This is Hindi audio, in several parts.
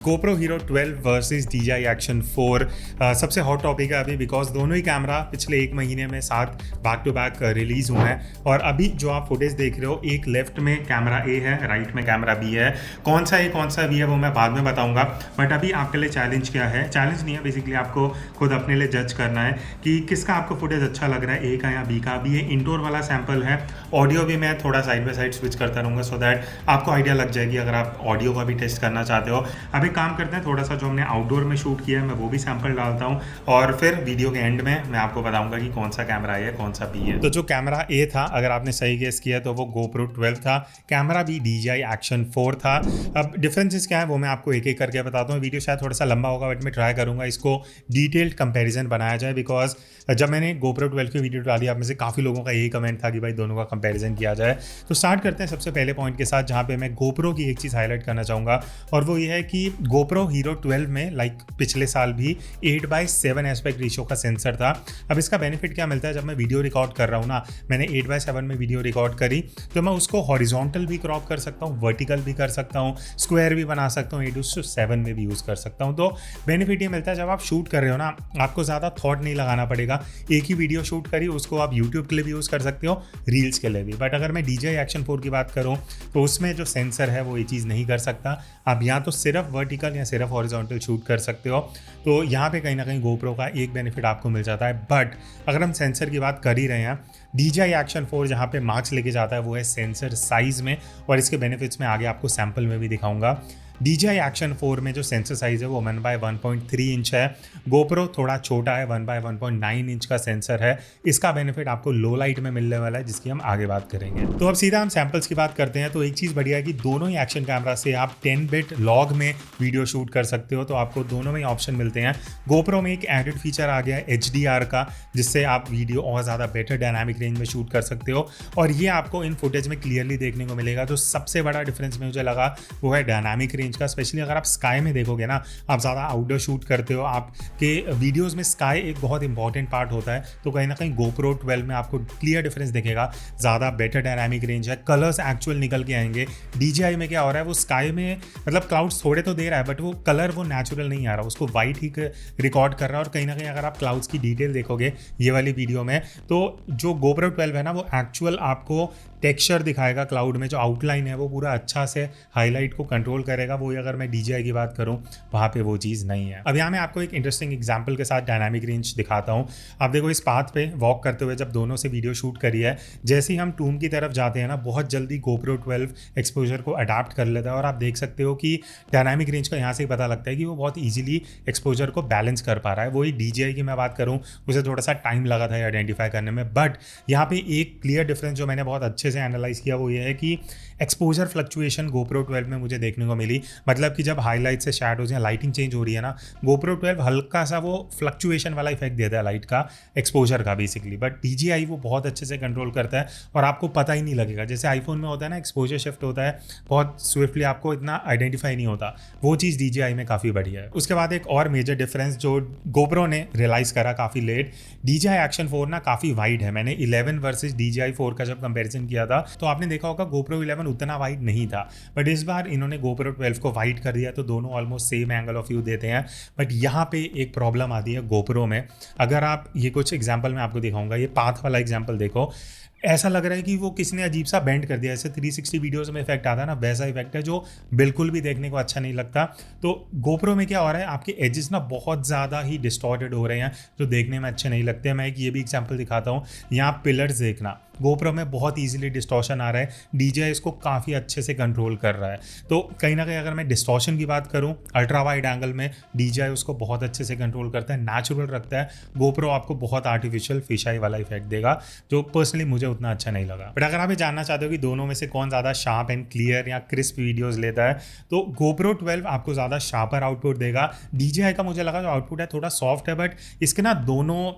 GoPro Hero 12 versus DJI Action 4 सबसे हॉट टॉपिक है अभी बिकॉज दोनों ही कैमरा पिछले एक महीने में साथ बैक टू बैक रिलीज हुए हैं। और अभी जो आप फुटेज देख रहे हो, एक लेफ्ट में कैमरा ए है, राइट में कैमरा बी है। कौन सा ए कौन सा बी है वो मैं बाद में बताऊंगा, बट अभी आपके लिए चैलेंज क्या है, चैलेंज नहीं है, बेसिकली आपको खुद अपने लिए जज करना है कि किसका आपको फुटेज अच्छा लग रहा है, ए का या बी का। अभी ये इंडोर वाला सैंपल है, ऑडियो भी मैं थोड़ा साइड बाय साइड स्विच करता रहूँगा सो दैट आपको आइडिया लग जाएगी अगर आप ऑडियो का भी टेस्ट करना चाहते हो। अभी काम करते हैं, थोड़ा सा जो हमने आउटडोर में शूट किया है मैं वो भी सैंपल डालता हूँ और फिर वीडियो के एंड में मैं आपको बताऊंगा कि कौन सा कैमरा है कौन सा बी है। तो जो कैमरा ए था, अगर आपने सही गेस किया तो वो GoPro 12 था, कैमरा बी DJI Action 4 था। अब डिफरेंसेस क्या है वो मैं आपको एक एक करके बताता हूँ। वीडियो शायद थोड़ा सा लंबा होगा बट मैं ट्राई करूंगा इसको डिटेल्ड कंपेरिजन बनाया जाए, बिकॉज जब मैंने GoPro 12 की वीडियो डाली आप में से काफ़ी लोगों का यही कमेंट था कि भाई दोनों का कंपेरिजन किया जाए। तो स्टार्ट करते हैं सबसे पहले पॉइंट के साथ, जहाँ पे मैं GoPro की एक चीज़ हाईलाइट करना चाहूँगा और वो ये है कि GoPro Hero 12 में पिछले साल भी 8:7 एस्पेक्ट रेशियो का सेंसर था। अब इसका बेनिफिट क्या मिलता है, जब मैं वीडियो रिकॉर्ड कर रहा हूँ ना, मैंने 8:7 में वीडियो रिकॉर्ड करी तो मैं उसको हॉरिजॉन्टल भी क्रॉप कर सकता हूँ, वर्टिकल भी कर सकता हूँ, स्क्वायर भी बना सकता हूँ, 8:7 में भी यूज़ कर सकता हूँ। तो बेनिफिट ये मिलता है जब आप शूट कर रहे हो ना, आपको ज़्यादा थॉट नहीं लगाना पड़ेगा। एक ही वीडियो शूट करी, उसको आप यूट्यूब के लिए भी यूज़ कर सकते हो, रील्स के लिए भी। बट अगर मैं DJI Action 4 की बात करूँ तो उसमें जो सेंसर है वो ये चीज़ नहीं कर सकता। आप या तो सिर्फ वर्टिकल या सिर्फ हॉरिजॉन्टल शूट कर सकते हो। तो यहाँ पे कहीं ना कहीं GoPro का एक बेनिफिट आपको मिल जाता है। बट अगर हम सेंसर की बात कर ही रहे हैं, DJI Action 4 जहाँ पे मार्क्स लेके जाता है वो है सेंसर साइज़ में, और इसके बेनिफिट्स मैं आगे आपको सैंपल में भी दिखाऊंगा। DJI Action 4 में जो सेंसर साइज़ है वो 1/1.3 इंच है, GoPro थोड़ा छोटा है, 1/1.9 इंच का सेंसर है। इसका बेनिफिट आपको लो लाइट में मिलने वाला है, जिसकी हम आगे बात करेंगे। तो अब सीधा हम सैंपल्स की बात करते हैं। तो एक चीज़ बढ़िया है कि दोनों ही एक्शन कैमरा से आप 10 बिट लॉग में वीडियो शूट कर सकते हो, तो आपको दोनों में ही ऑप्शन मिलते हैं। GoPro में एक एडेड फीचर आ गया है HDR का, जिससे आप वीडियो और ज़्यादा बेटर डायनामिक रेंज में शूट कर सकते हो, और ये आपको इन फुटेज में क्लियरली देखने को मिलेगा। जो सबसे बड़ा डिफरेंस मुझे लगा वो है डायनामिक रेंज का। स्पेशली अगर आप स्काई में देखोगे ना, आप ज़्यादा आउटडोर शूट करते हो, आपके वीडियोस में स्काई एक बहुत इंपॉर्टेंट पार्ट होता है, तो कहीं ना कहीं GoPro 12 में आपको क्लियर डिफरेंस दिखेगा, ज़्यादा बेटर डायनामिक रेंज है, कलर्स एक्चुअल निकल के आएंगे। DJI में क्या हो रहा है, वो स्काई में मतलब क्लाउड्स थोड़े तो दे रहा है बट वो कलर वो नेचुरल नहीं आ रहा, उसको वाइट ही रिकॉर्ड कर रहा है। और कहीं ना कहीं अगर आप क्लाउड्स की डिटेल देखोगे ये वाली वीडियो में, तो जो GoPro 12 है ना, वो एक्चुअल आपको टेक्सचर दिखाएगा क्लाउड में, जो आउटलाइन है वो पूरा अच्छा से हाईलाइट को कंट्रोल करेगा। वो अगर मैं DJI की बात करूं वहाँ पे वो चीज़ नहीं है। अब यहाँ मैं आपको एक इंटरेस्टिंग एग्जांपल के साथ डायनामिक रेंज दिखाता हूँ। आप देखो इस पाथ पे वॉक करते हुए जब दोनों से वीडियो शूट करी है, जैसे ही हम टूम की तरफ जाते हैं ना, बहुत जल्दी GoPro 12 एक्सपोजर को अडाप्ट कर लेता है, और आप देख सकते हो कि डायनामिक रेंज का यहाँ से पता लगता है कि वो बहुत ईजिली एक्सपोजर को बैलेंस कर पा रहा है। वही DJI की मैं बात करूँ, उसे थोड़ा सा टाइम लगा था आइडेंटिफाई करने में। बट यहाँ पे एक क्लियर डिफरेंस जो मैंने बहुत अच्छे से एनालाइज किया वो ये है कि एक्सपोजर फ्लक्चुएशन GoPro 12 में मुझे देखने को मिली। मतलब कि जब हाईलाइट से शैडोज या लाइटिंग चेंज हो रही है ना, GoPro 12 हल्का सा वो फ्लक्चुएशन वाला इफेक्ट देता है लाइट का, एक्सपोजर का बेसिकली। बट DJI वो बहुत अच्छे से कंट्रोल करता है और आपको पता ही नहीं लगेगा। जैसे आईफोन में होता है ना, एक्सपोजर शिफ्ट होता है बहुत स्विफ्टली, आपको इतना आइडेंटिफाई नहीं होता, वो चीज़ DJI में काफ़ी बढ़िया है। उसके बाद एक और मेजर डिफरेंस जो GoPro ने रियलाइज़ करा काफ़ी लेट, DJI Action 4 ना काफ़ी वाइड है। मैंने 11 वर्सेस DJI 4 का जब कंपेरिजन किया था तो आपने देखा होगा GoPro 11 उतना वाइड नहीं था, बट इस बार इन्होंने GoPro 12 को वाइड कर दिया, तो दोनों almost same angle of view देते हैं। बट यहाँ पे एक प्रॉब्लम आती है GoPro में। अगर आप ये कुछ एग्जांपल मैं आपको दिखाऊंगा, ये पाथ वाला एग्जांपल देखो, ऐसा लग रहा है कि वो किसी ने अजीब सा बेंड कर दिया। ऐसे 360 वीडियोस में इफेक्ट आता है ना, वैसा इफेक्ट है जो बिल्कुल भी देखने को अच्छा नहीं लगता। तो GoPro में क्या हो रहा है, आपके एजेस ना बहुत ज़्यादा ही डिस्टॉर्टेड हो रहे हैं जो देखने में अच्छे नहीं लगते। मैं एक ये भी एग्जांपल दिखाता हूँ। यहाँ पिलर्स देखना, GoPro में बहुत ईजिली डिस्टॉर्शन आ रहा है, DJI इसको काफ़ी अच्छे से कंट्रोल कर रहा है। तो कहीं ना कहीं अगर मैं डिस्टॉर्शन की बात करूँ, अल्ट्रा वाइड एंगल में DJI उसको बहुत अच्छे से कंट्रोल करता है, नेचुरल रखता है। GoPro आपको बहुत आर्टिफिशियल फिशाई वाला इफेक्ट देगा, जो पर्सनली मुझे उतना अच्छा नहीं लगा। बट अगर आप ये जानना चाहते हो कि दोनों में से कौन ज़्यादा शार्प एंड क्लियर या क्रिस्प वीडियोस लेता है, तो GoPro 12 आपको ज़्यादा शार्पर आउटपुट देगा। DJI का मुझे लगा जो आउटपुट है थोड़ा सॉफ्ट है, बट इसके ना दोनों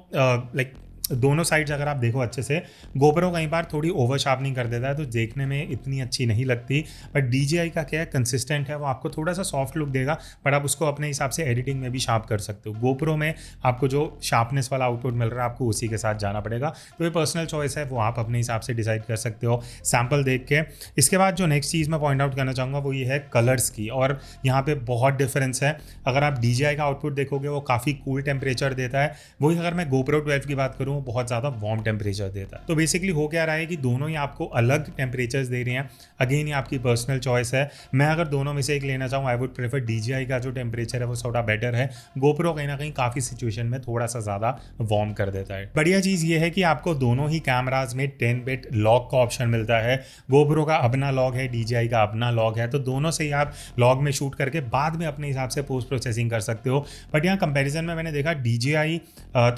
दोनों साइड्स अगर आप देखो अच्छे से, GoPro कई बार थोड़ी ओवर शार्पनिंग कर देता है तो देखने में इतनी अच्छी नहीं लगती, बट DJI का क्या है, कंसिस्टेंट है, वो आपको थोड़ा सा सॉफ्ट लुक देगा, बट आप उसको अपने हिसाब से एडिटिंग में भी शार्प कर सकते हो। GoPro में आपको जो शार्पनेस वाला आउटपुट मिल रहा है आपको उसी के साथ जाना पड़ेगा, तो ये पर्सनल चॉइस है, वो आप अपने हिसाब से डिसाइड कर सकते हो सैम्पल देख के। इसके बाद जो नेक्स्ट चीज़ मैं पॉइंट आउट करना चाहूँगा वो ये है कलर्स की, और यहाँ पे बहुत डिफरेंस है। अगर आप DJI का आउटपुट देखोगे वो काफ़ी कूल टेम्परेचर देता है, वही अगर मैं GoPro 12 की बात करूँ वो बहुत ज़्यादा वार्म टेम्परेचर देता है। तो बेसिकली हो क्या रहा है कि दोनों ही आपको अलग टेम्परेचर्स दे रहे हैं। अगेन ये आपकी पर्सनल चॉइस है, मैं अगर दोनों में से एक लेना चाहूँ आई वुड प्रेफर DJI का जो टेम्परेचर है वो थोड़ा बेटर है। GoPro कहीं ना कहीं काफ़ी सिचुएशन में थोड़ा सा ज़्यादा वार्म कर देता है। बढ़िया चीज़ ये है कि आपको दोनों ही कैमराज में 10 बिट लॉग का ऑप्शन मिलता है। GoPro का अपना लॉग है, DJI का अपना लॉग है, तो दोनों से ही आप लॉग में शूट करके बाद में अपने हिसाब से पोस्ट प्रोसेसिंग कर सकते हो। बट यहाँ कंपैरिजन में मैंने देखा DJI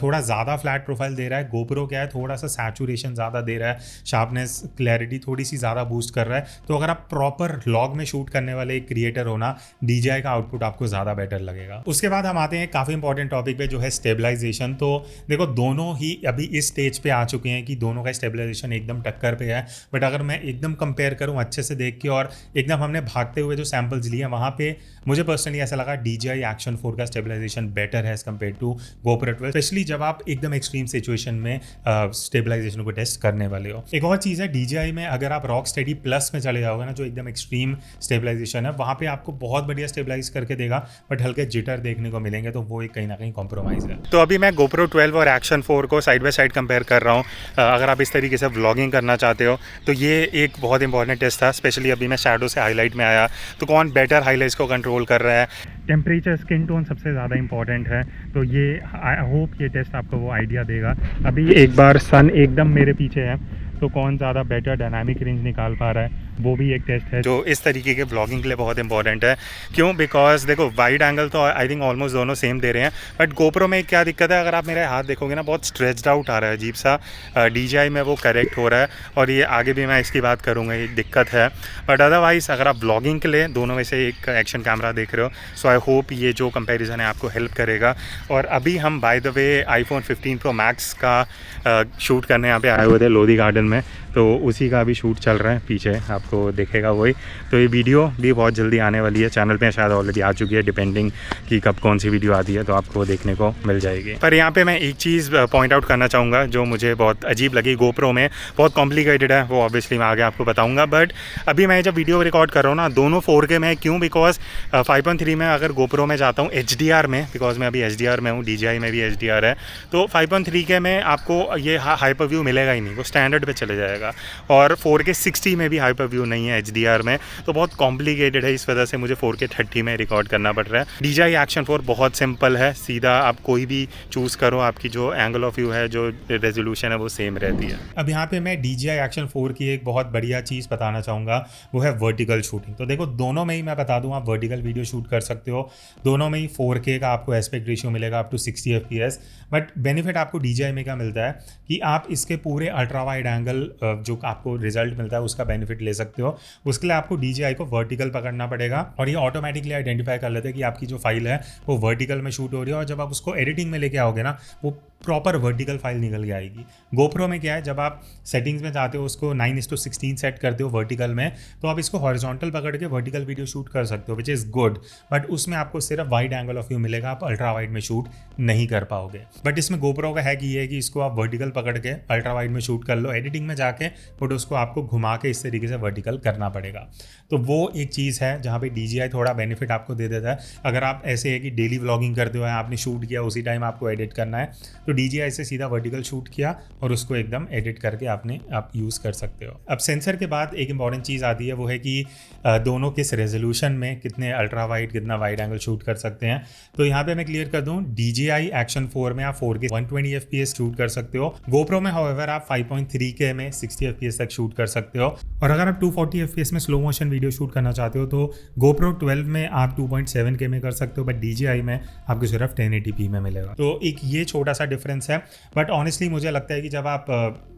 थोड़ा ज़्यादा फ्लैट प्रोफाइल दे रहा है, GoPro क्या है थोड़ा सा सैचुरेशन ज़्यादा दे रहा है, शार्पनेस क्लैरिटी थोड़ी सी ज़्यादा बूस्ट कर रहा है। तो अगर आप प्रॉपर लॉग में शूट करने वाले एक क्रिएटर हो ना, DJI का आउटपुट आपको ज़्यादा बेटर लगेगा। उसके बाद हम आते हैं काफ़ी इंपॉर्टेंट टॉपिक पे जो है स्टेबलाइजेशन। तो देखो दोनों ही अभी इस स्टेज पे आ चुके हैं कि दोनों का स्टेबलाइजेशन एकदम टक्कर पे है, बट अगर मैं एकदम कंपेयर करूँ अच्छे से देख के और एकदम हमने भागते हुए जो सैम्पल्स लिए वहाँ पे मुझे पर्सनली ऐसा लगा DJI Action 4 का स्टेबलाइजेशन बेटर है as compared to GoPro 12, especially जब आप एकदम एक्सट्रीम सिचुएशन में स्टेबलाइजेशन को टेस्ट करने वाले हो। एक और चीज़ है DJI में अगर आप Rocksteady प्लस में चले जाओगे ना, जो एकदम एक्सट्रीम स्टेबलाइजेशन है, वहाँ पे आपको बहुत बढ़िया स्टेबलाइज करके देगा, बट हल्के जिटर देखने को मिलेंगे, तो वो एक कहीं ना कहीं कॉम्प्रोमाइज़ है। तो अभी मैं GoPro 12 और Action 4 को साइड बाय साइड कंपेयर कर रहा हूँ। अगर आप इस तरीके से व्लॉगिंग करना चाहते हो तो ये एक बहुत इंपॉर्टेंट टेस्ट था, स्पेशली अभी मैं शैडो से हाईलाइट में आया तो कौन बेटर हाईलाइट्स को कंट्रोल कर रहा है। टेम्परेचर, स्किन टोन सबसे ज़्यादा इंपॉर्टेंट है, तो ये आई होप ये टेस्ट आपको वो आइडिया देगा। अभी एक बार सन एकदम मेरे पीछे है तो कौन ज़्यादा बेटर डायनामिक रेंज निकाल पा रहा है, वो भी एक टेस्ट है जो इस तरीके के व्लॉगिंग के लिए बहुत इंपॉर्टेंट है। क्यों? बिकॉज देखो वाइड एंगल तो आई थिंक ऑलमोस्ट दोनों सेम दे रहे हैं, बट GoPro में क्या दिक्कत है, अगर आप मेरे हाथ देखोगे ना बहुत स्ट्रेच्ड आउट आ रहा है अजीब सा। DJI में वो करेक्ट हो रहा है, और ये आगे भी मैं इसकी बात करूँगा, ये दिक्कत है। बट अदरवाइज़ अगर आप व्लॉगिंग के लिए दोनों में से एक एक्शन कैमरा देख रहे हो, सो आई होप ये जो कंपेरिजन है आपको हेल्प करेगा। और अभी हम by the way iPhone 15 Pro Max का शूट करने यहाँ पे आए हुए थे लोधी गार्डन में, तो उसी का अभी शूट चल रहा है, पीछे आपको दिखेगा वही। तो ये वीडियो भी बहुत जल्दी आने वाली है, चैनल पे शायद ऑलरेडी आ चुकी है, डिपेंडिंग कि कब कौन सी वीडियो आती है, तो आपको देखने को मिल जाएगी। पर यहाँ पे मैं एक चीज़ पॉइंट आउट करना चाहूँगा जो मुझे बहुत अजीब लगी। GoPro में बहुत कॉम्प्लिकेटेड है, वो ऑब्वियसली मैं आगे आपको बताऊँगा, बट अभी मैं जब वीडियो रिकॉर्ड कर रहा हूँ ना दोनों 4K में, क्यों? बिकॉज 5.3 में अगर GoPro में जाता हूँ HDR में, बिकॉज मैं अभी HDR में हूँ, DJI में भी HDR है, तो 5.3K में आपको ये हाइपर व्यू मिलेगा ही नहीं, वो स्टैंडर्ड पे चले जाएगा। और 4K 60 में भी हाइपर व्यू नहीं है HDR में, तो बहुत कॉम्प्लिकेटेड है, इस वजह से मुझे 4K 30 में रिकॉर्ड करना पड़ रहा है। DJI Action 4 बहुत सिंपल है, सीधा आप कोई भी चूज़ करो, आपकी जो एंगल ऑफ व्यू है, जो रेजोल्यूशन है, वो सेम रहती है। अब यहाँ पे मैं DJI Action 4 की एक बहुत बढ़िया चीज़ बताना चाहूँगा, वो है वर्टिकल शूटिंग। तो देखो दोनों में ही मैं बता दूँ आप वर्टिकल वीडियो शूट कर सकते हो, दोनों में ही 4K का आपको एस्पेक्ट रेशियो मिलेगा up to 60 FPS। But benefit आपको DJI में क्या मिलता है कि आप इसके पूरे अल्ट्रा वाइड एंगल जो आपको रिजल्ट मिलता है उसका बेनिफिट ले सकते हो। उसके लिए आपको DJI को वर्टिकल पकड़ना पड़ेगा, और ये ऑटोमेटिकली आइडेंटिफाई कर लेते हैं कि आपकी जो फाइल है वो वर्टिकल में शूट हो रही है, और जब आप उसको एडिटिंग में लेके आओगे ना वो प्रॉपर वर्टिकल फाइल निकल के आएगी। GoPro में क्या है, जब आप सेटिंग्स में जाते हो उसको 9:16 सेट करते हो वर्टिकल में, तो आप इसको हॉरिजॉन्टल पकड़ के वर्टिकल वीडियो शूट कर सकते हो, विच इज़ गुड, बट उसमें आपको सिर्फ वाइड एंगल ऑफ व्यू मिलेगा, आप अल्ट्रा वाइड में शूट नहीं कर पाओगे। बट इसमें GoPro का है कि ये है कि इसको आप वर्टिकल पकड़ के अल्ट्रा वाइड में शूट कर लो, एडिटिंग में जाके बट उसको आपको घुमा के इस तरीके से वर्टिकल करना पड़ेगा। तो वो एक चीज़ है जहाँ पे DJI थोड़ा बेनिफिट आपको दे देता है। अगर आप ऐसे है कि डेली व्लॉगिंग करते हो, आपने शूट किया उसी टाइम आपको एडिट करना है, तो DJI से सीधा वर्टिकल शूट किया और उसको एकदम एडिट करके आप यूज़ कर सकते हो। अब सेंसर के बाद एक इंपॉर्टेंट चीज़ आती है, वो है कि दोनों किस रेजोल्यूशन में कितने अल्ट्रा वाइड कितना वाइड एंगल शूट कर सकते हैं। तो यहाँ पे मैं क्लियर कर दूँ, DJI Action 4 में आप 4K 120 FPS शूट कर सकते हो। GoPro में हाउएवर आप 5.3K में 60 FPS तक शूट कर सकते हो, और अगर आप 240 FPS में स्लो मोशन वीडियो शूट करना चाहते हो तो GoPro 12 में आप 2.7K में कर सकते हो, बट DJI में आपको सिर्फ 1080p में मिलेगा। तो एक ये छोटा सा डिफरेंस है, बट ऑनेस्टली मुझे लगता है कि जब आप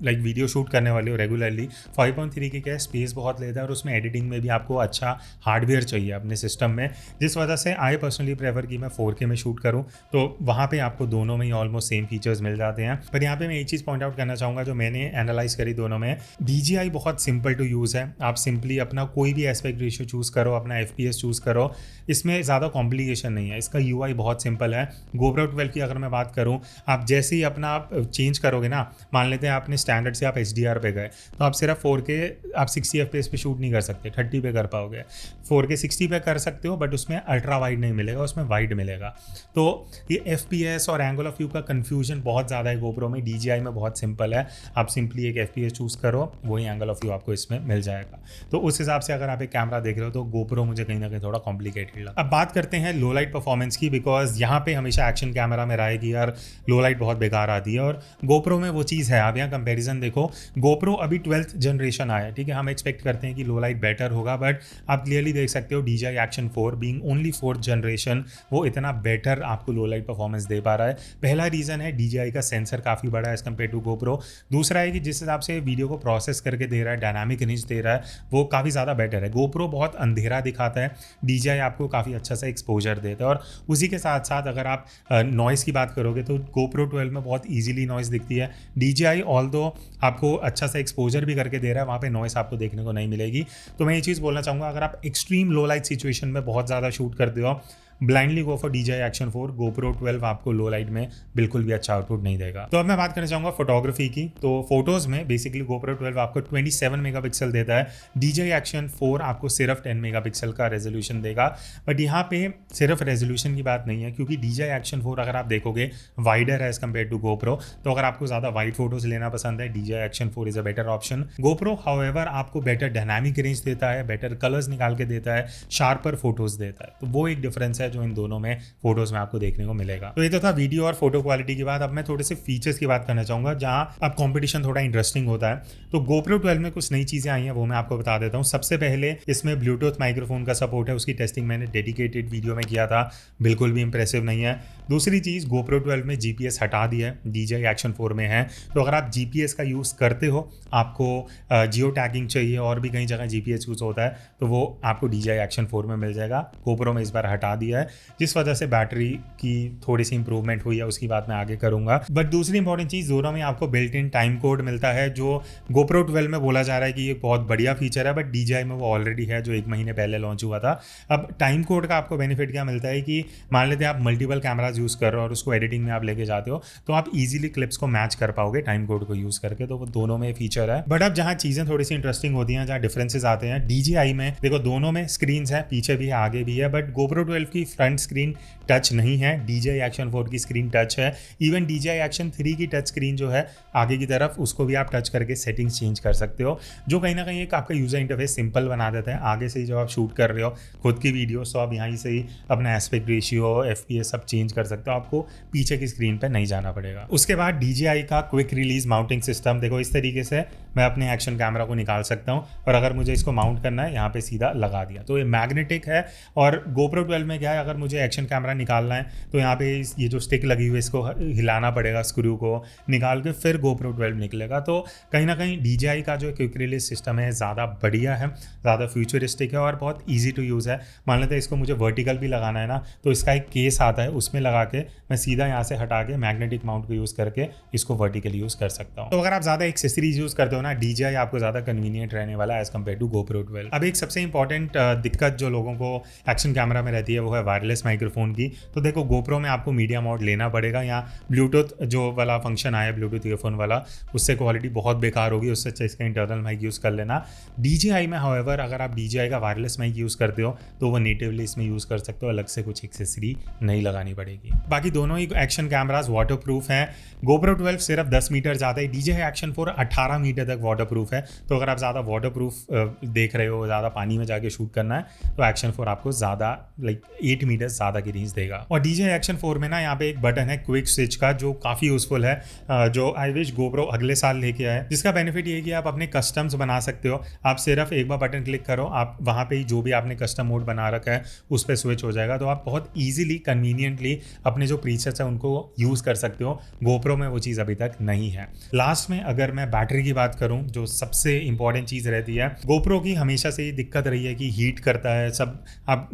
लाइक वीडियो शूट करने वाले हो रेगुलरली, 5.3 की क्या स्पेस बहुत लेता है और उसमें एडिटिंग में भी आपको अच्छा हार्डवेयर चाहिए अपने सिस्टम में, जिस वजह से आई पर्सनली प्रेफर कि मैं 4K में शूट करूँ, तो वहाँ पे आपको दोनों में ही ऑलमोस्ट सेम फीचर्स मिल जाते हैं। पर यहाँ पे मैं एक चीज़ पॉइंट आउट करना चाहूँगा जो मैंने एनालाइज करी दोनों में, DJI बहुत सिंपल टू यूज़ है। आप सिंपली अपना कोई भी एस्पेक्ट रेशियो चूज़ करो, अपना FPS चूज़ करो, इसमें ज़्यादा कॉम्प्लिकेशन नहीं है। इसका UI बहुत सिंपल है। GoPro 12 की अगर मैं बात करूँ, आप जैसे ही अपना चेंज करोगे ना, मान लेते हैं आपने स्टैंडर्ड से आप HDR पे गए, तो आप सिर्फ 4K आप 60 FPS पे शूट नहीं कर सकते, 30 पे कर पाओगे। 4K 60 पे कर सकते हो, बट उसमें अल्ट्रा वाइड नहीं मिलेगा, उसमें वाइड मिलेगा। तो ये FPS और एंगल ऑफ व्यू का कन्फ्यूजन बहुत ज़्यादा है GoPro में। DJI में बहुत सिंपल है, आप सिंपली एक FPS चूज़ करो, वही एंगल ऑफ व्यू आपको इसमें मिल जाएगा। तो उस हिसाब से अगर आप एक कैमरा देख रहे हो तो GoPro मुझे कहीं ना कहीं थोड़ा कॉम्प्लिकेटेड लगा। अब बात करते हैं लो लाइट परफॉर्मेंस की, बिकॉज यहाँ पे हमेशा एक्शन कैमरा में रहा है कि यार लो लाइट बहुत बेकार आती है, और GoPro में वो चीज़ है। आप यहाँ कंपेरिजन देखो, GoPro अभी 12th जनरेशन आया है, ठीक है, हम एक्सपेक्ट करते हैं कि लो लाइट बेटर होगा, बट आप क्लियरली देख सकते हो DJI Action 4 being only 4th generation, वो इतना बेटर आपको लो लाइट परफॉर्मेंस दे पा रहा है। पहला रीज़न है DJI का सेंसर काफ़ी बड़ा है एज कम्पेयर टू GoPro। दूसरा है कि जिस हिसाब से वीडियो को प्रोसेस करके दे रहा है, डायनामिक रेंज दे रहा है, वो काफ़ी ज़्यादा बेटर है। GoPro बहुत अंधेरा दिखाता है, DJI आपको काफ़ी अच्छा सा एक्सपोजर देता है। और उसी के साथ साथ अगर आप नॉइज़ की बात करोगे तो GoPro 12 में बहुत ईजिली नॉइज़ दिखती है। DJI ऑल्दो आपको अच्छा सा एक्सपोजर भी करके दे रहा है, वहाँ पे नॉइस आपको देखने को नहीं मिलेगी। तो मैं ये चीज़ बोलना चाहूँगा, अगर आप एक्सट्रीम लो लाइट सिचुएशन में बहुत ज़्यादा शूट करते हो, blindly go for DJI Action 4। GoPro 12 आपको लो लाइट में बिल्कुल भी अच्छा आउटपुट नहीं देगा। तो अब मैं बात करना चाहूँगा फोटोग्राफी की। तो फोटोज़ में बेसिकली GoPro 12 आपको 27 मेगापिक्सल देता है, DJI Action 4 आपको सिर्फ 10 मेगापिक्सल का रेजोल्यूशन देगा। बट यहाँ पे सिर्फ रेजोल्यूशन की बात नहीं है, क्योंकि DJI Action 4 अगर आप देखोगे वाइडर है एज कम्पेयर टू GoPro। तो अगर आपको ज़्यादा वाइड फोटोज़ लेना पसंद है, DJI Action 4 is a better option. GoPro however आपको बेटर डायनामिक रेंज देता है, बेटर कलर्स निकाल के देता है, शार्पर फोटोज़ देता है। तो वो एक डिफरेंस है जो इन दोनों में फोटोज में आपको देखने को मिलेगा। तो ये तो था वीडियो और फोटो क्वालिटी की बात। अब मैं थोड़े से फीचर्स की बात करना चाहूंगा, जहां अब कंपटीशन थोड़ा इंटरेस्टिंग होता है। तो GoPro 12 में कुछ नई चीजें आई हैं, वो मैं आपको बता देता हूं। सबसे पहले इसमें ब्लूटूथ माइक्रोफोन का सपोर्ट है, उसकी टेस्टिंग मैंने डेडिकेटेड वीडियो में किया था, बिल्कुल भी इंप्रेसिव नहीं है। दूसरी चीज़, GoPro 12 में GPS हटा दिया है, DJI Action 4 में है। तो अगर आप GPS का यूज़ करते हो, आपको जियो टैगिंग चाहिए और भी कई जगह GPS यूज़ होता है, तो वो आपको DJI Action 4 में मिल जाएगा। GoPro में इस बार हटा दिया है, जिस वजह से बैटरी की थोड़ी सी इंप्रूवमेंट हुई है, उसकी बात मैं आगे करूंगा। बट दूसरी इंपॉर्टेंट चीज़, दोनों में आपको बिल्ट इन टाइम कोड मिलता है, जो GoPro 12 में बोला जा रहा है कि ये बहुत बढ़िया फीचर है, बट DJI में वो ऑलरेडी है, जो 1 महीने पहले लॉन्च हुआ था। अब टाइम कोड का आपको बेनिफिट क्या मिलता है कि मान लेते हैं आप मल्टीपल कैमराज यूज़ कर रहे हो और उसको एडिटिंग में आप लेके जाते हो, तो आप इजीली क्लिप्स को मैच कर पाओगे टाइम कोड को यूज़ करके। तो वो दोनों में फीचर है। बट अब जहाँ चीज़ें थोड़ी सी इंटरेस्टिंग होती हैं, जहाँ डिफरेंसेस आते हैं, DJI में देखो दोनों में स्क्रीन्स हैं, पीछे भी है आगे भी है, बट GoPro 12 की फ्रंट स्क्रीन टच नहीं है, DJI Action 4 की स्क्रीन टच है। इवन DJI Action 3 की टच स्क्रीन जो है आगे की तरफ, उसको भी आप टच करके सेटिंग्स चेंज कर सकते हो, जो कहीं ना कहीं एक आपका यूजर इंटरफेस सिंपल बना देता है। आगे से ही जब आप शूट कर रहे हो खुद की वीडियो, तो आप यहाँ से ही अपना एस्पेक्ट रेशियो, FPS सब चेंज कर सकते हो, आपको पीछे की स्क्रीन पर नहीं जाना पड़ेगा। उसके बाद DJI का क्विक रिलीज माउंटिंग सिस्टम, देखो इस तरीके से मैं अपने एक्शन कैमरा को निकाल सकता हूँ, और अगर मुझे इसको माउंट करना है यहाँ पे सीधा लगा दिया, तो ये मैग्नेटिक है। और GoPro 12 में क्या है, अगर मुझे एक्शन कैमरा निकालना है तो यहाँ पे ये जो स्टिक लगी हुई है, इसको हिलाना पड़ेगा, स्क्रू को निकाल के फिर GoPro 12 निकलेगा। तो कहीं ना कहीं DJI का जो क्विक रिलीज सिस्टम है ज़्यादा बढ़िया है, ज़्यादा फ्यूचरिस्टिक है और बहुत ईजी टू यूज़ है। मान लेते हैं इसको मुझे वर्टिकल भी लगाना है ना, तो इसका एक केस आता है, उसमें लगा के मैं सीधा यहाँ से हटा के मैग्नेटिक माउंट को यूज़ करके इसको वर्टिकली यूज़ कर सकता हूँ। तो अगर आप ज़्यादा एक्सेसरीज यूज़ करते हो ना, DJI आपको ज़्यादा कन्वीनियंट रहने वाला है एज कम्पेयर टू GoPro 12। अब एक सबसे इंपॉर्टेंट दिक्कत जो लोगों को एक्शन कैमरा में रहती है, वो है वायरलेस माइक्रोफोन की। तो देखो GoPro में आपको मीडिया मोड लेना पड़ेगा, या ब्लूटूथ जो वाला फंक्शन आया ब्लूटूथ ईयरफोन वाला, उससे क्वालिटी बहुत बेकार होगी, उससे अच्छा इसका इंटरनल माइक यूज़ कर लेना। DJI में हाउएवर अगर आप DJI का वायरलेस माइक यूज़ करते हो तो वो नेटिवली इसमें यूज़ कर सकते हो, अलग से कुछ एक्सेसरी नहीं लगानी पड़ेगी। बाकी दोनों ही एक्शन कैमराज वाटर प्रूफ हैं। GoPro 12 सिर्फ 10 मीटर जाता है, DJI Action 4 18 मीटर तक वाटर प्रूफ है। तो अगर आप ज़्यादा वाटर प्रूफ देख रहे हो, ज़्यादा पानी में जाके शूट करना है, तो Action 4 आपको ज़्यादा लाइक 8 मीटर ज़्यादा की रेंज देगा। और DJI Action 4 में ना यहाँ पे एक बटन है क्विक स्विच का जो काफ़ी यूजफुल है, जो आई विश GoPro अगले साल लेके आए, जिसका बेनिफिट ये है कि आप अपने कस्टम्स बना सकते हो। आप सिर्फ एक बार बटन क्लिक करो, आप वहाँ पे ही जो भी आपने कस्टम मोड बना रखा है उस पर स्विच हो जाएगा। तो आप बहुत ईजिली कन्वीनियंटली अपने जो प्रीसेट्स है उनको यूज़ कर सकते हो। GoPro में वो चीज़ अभी तक नहीं है। लास्ट में अगर मैं बैटरी की बात करूँ, जो सबसे इंपॉर्टेंट चीज़ रहती है, GoPro की हमेशा से ये दिक्कत रही है कि हीट करता है। सब आप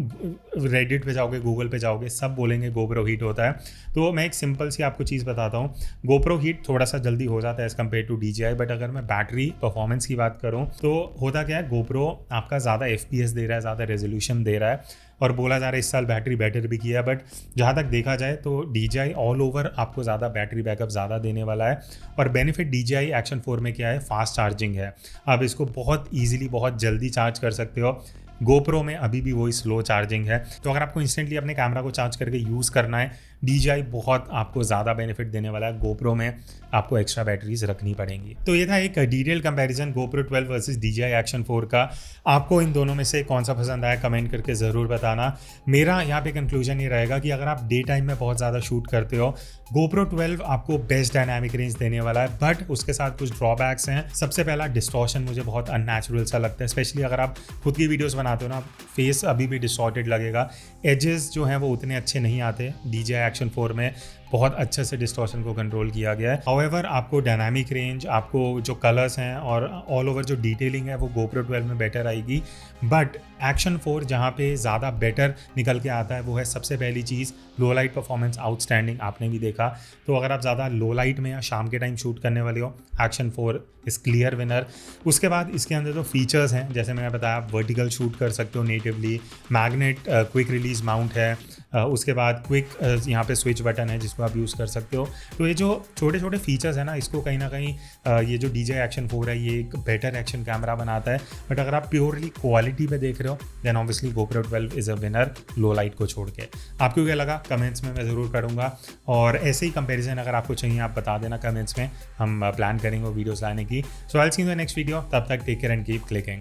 रेडिट पे जाओगे, गूगल पे जाओगे, सब बोलेंगे GoPro हीट होता है। तो मैं एक सिंपल सी आपको चीज़ बताता हूँ, GoPro हीट थोड़ा सा जल्दी हो जाता है as compared to DJI। But अगर मैं बैटरी परफॉर्मेंस की बात करूँ तो होता क्या है, GoPro आपका ज़्यादा FPS दे रहा है, ज़्यादा रेजोल्यूशन दे रहा है, और बोला जा रहा है इस साल बैटरी बेटर भी किया है। बट जहाँ तक देखा जाए तो DJI ऑल ओवर आपको ज़्यादा बैटरी बैकअप ज़्यादा देने वाला है। और बेनिफिट DJI Action 4 में क्या है, फास्ट चार्जिंग है। आप इसको बहुत ईजिली बहुत जल्दी चार्ज कर सकते हो। GoPro में अभी भी वही स्लो चार्जिंग है। तो अगर आपको इंस्टेंटली अपने कैमरा को चार्ज करके यूज़ करना है, DJI बहुत आपको ज़्यादा बेनिफिट देने वाला है। GoPro में आपको एक्स्ट्रा बैटरीज रखनी पड़ेंगी। तो ये था एक detail comparison GoPro 12 versus DJI Action 4 का। आपको इन दोनों में से कौन सा पसंद आया कमेंट करके ज़रूर बताना। मेरा यहाँ पे कंक्लूजन ये रहेगा कि अगर आप डे टाइम में बहुत ज़्यादा शूट करते हो, GoPro 12 आपको बेस्ट डायनामिक रेंज देने वाला है। बट उसके साथ कुछ ड्रॉबैक्स हैं। सबसे पहला, डिस्टॉर्शन मुझे बहुत अननेचुरल सा लगता है, स्पेशली अगर आप खुद की वीडियोज़ बनाते हो ना, फेस अभी भी डिस्टॉर्टेड लगेगा। एजेस जो हैं वो उतने अच्छे नहीं आते। DJI Action 4 में बहुत अच्छे से डिस्टॉर्शन को कंट्रोल किया गया है। हाउएवर आपको डायनामिक रेंज, आपको जो कलर्स हैं और ऑल ओवर जो डिटेलिंग है वो GoPro 12 में बेटर आएगी। बट Action 4 जहाँ पे ज़्यादा बेटर निकल के आता है वो है सबसे पहली चीज़, लो लाइट परफॉर्मेंस आउटस्टैंडिंग, आपने भी देखा। तो अगर आप ज़्यादा लो लाइट में या शाम के टाइम शूट करने वाले हो, Action 4 इज़ क्लियर विनर। उसके बाद इसके अंदर जो फीचर्स हैं, जैसे मैंने बताया, आप वर्टिकल शूट कर सकते हो natively, magnet quick release mount है, उसके बाद क्विक यहाँ पे स्विच बटन है जिसको आप यूज़ कर सकते हो। तो ये जो छोटे छोटे फीचर्स हैं ना, इसको कहीं ना कहीं ये जो DJI Action 4 है ये एक बेटर एक्शन कैमरा बनाता है। बट अगर आप प्योरली क्वालिटी पे देख रहे हो, then obviously GoPro 12 is a winner, low light को छोड़ के। आपको क्या लगा कमेंट्स में मैं ज़रूर करूँगा, और ऐसे ही कंपेरिजन अगर आपको चाहिए आप बता देना कमेंट्स में, हम प्लान करेंगे वीडियोज़ लाने की। So I will see you in the next video. तब तक take care and keep clicking.